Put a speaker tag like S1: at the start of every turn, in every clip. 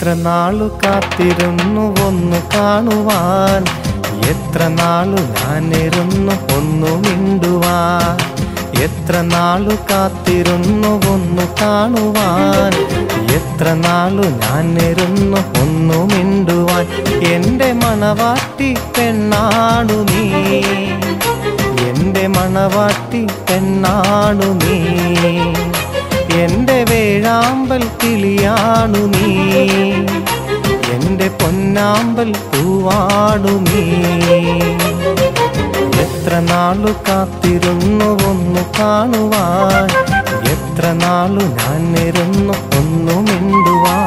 S1: എത്ര നാളു കാത്തിരുന്നു ഒന്നു കാണുവാൻ, എത്ര നാളു ഞാനിരുന്നു ഒന്നു മിണ്ടുവാൻ. എത്ര നാളു കാത്തിരുന്നു ഒന്നു കാണുവാൻ, എത്ര നാളു ഞാനിരുന്നു ഒന്നു മിണ്ടുവാൻ. എൻ്റെ മണവാട്ടി പെണ്ണാണു നീ, എൻ്റെ മണവാട്ടി പെണ്ണാണു നീ, എൻ്റെ വേഴാമ്പൽ കിളിയാണു നീ, എൻ്റെ പൊന്നാമ്പൽ പൂവാണു നീ. എത്ര നാളു കാത്തിരുന്നു ഒന്നു കാണുവാൻ, എത്ര നാളു ഞാനിരുന്നു ഒന്നു മിണ്ടുവാൻ.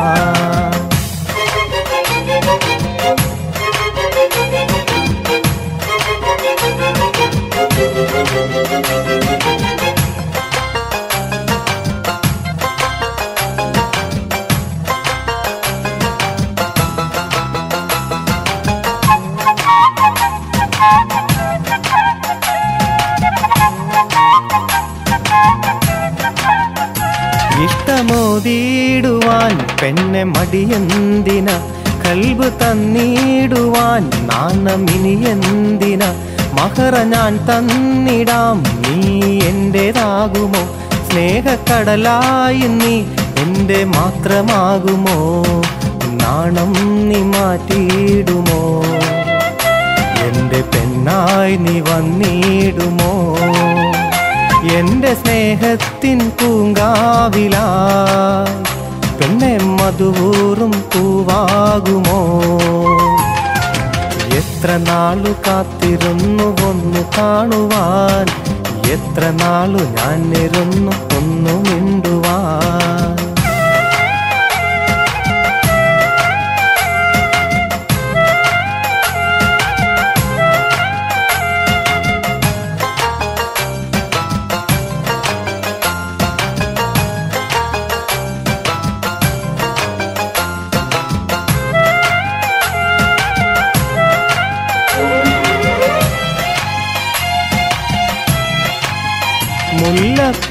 S1: ഇഷ്ടമോതിടുവാൻ പെണ്ണെ മടിയെന്തിന, കൽബ് തന്നിടുവാൻ നാണമിനിയെന്തിന. മഹറ ഞാൻ തന്നിടാം, നീ എൻ്റേതാകുമോ? സ്നേഹക്കടലായി നീ എൻ്റെ മാത്രമാകുമോ? നാണം നീ മാറ്റിയിടുമോ? എൻ്റെ പെണ്ണായി നീ വന്നിടുമോ? എൻ്റെ സ്നേഹത്തിൻ പൂങ്കാവിലായി പെണ്ണെ മധുവൂറും പൂവാകുമോ? എത്ര നാളു കാത്തിരുന്നു ഒന്നു കാണുവാൻ, എത്ര നാളു ഞാനിരുന്നു ഒന്നു മിണ്ടുവാൻ.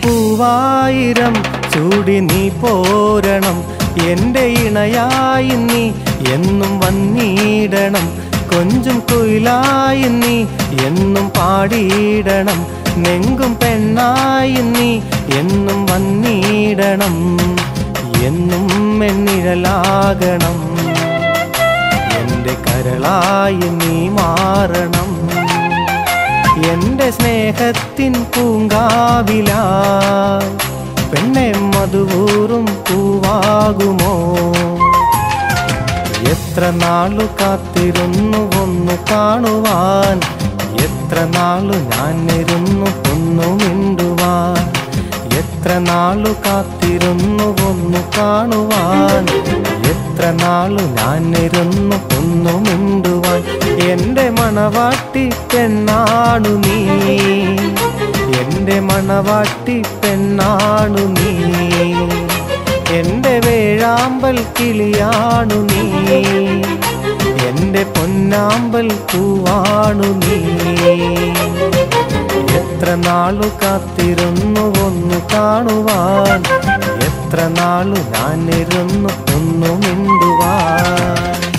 S1: മുല്ലപ്പൂവായിരം ചൂടി നീ പോരണം, എൻ്റെ ഇണയായി നീ എന്നും വന്നിടണം. കൊഞ്ചും കുയിലായി നീ എന്നും പാടിയിടണം, നെങ്കും പെണ്ണായി നീ എന്നും വന്നിടണം. എന്നും എന്നിഴലാകണം, എൻ്റെ കരളായി നീ മാറണം. എൻ്റെ സ്നേഹത്തിൻ പൂങ്കാവിലായി പെണ്ണെ മധുവൂറും പൂവാകുമോ? എത്ര നാളു കാത്തിരുന്നു ഒന്നു കാണുവാൻ, എത്ര നാളു ഞാനിരുന്നു ഒന്നു മിണ്ടുവാൻ. എത്ര നാളു കാത്തിരുന്നു ഒന്നു കാണുവാൻ, എത്ര നാളു ഞാനിരുന്നു ഒന്നു മിണ്ടുവാൻ. എൻ്റെ മണവാട്ടി പെണ്ണാണു നീ, എൻ്റെ മണവാട്ടി പെണ്ണാണു നീ, എൻ്റെ വേഴാമ്പൽ കിളിയാണു നീ, എൻ്റെ പൊന്നാമ്പൽ പൂവാണു നീ. എത്ര നാളു കാത്തിരുന്നു ഒന്നു കാണുവാൻ, എത്ര നാളു ഞാനിരുന്നു ഒന്നു മിണ്ടുവാൻ.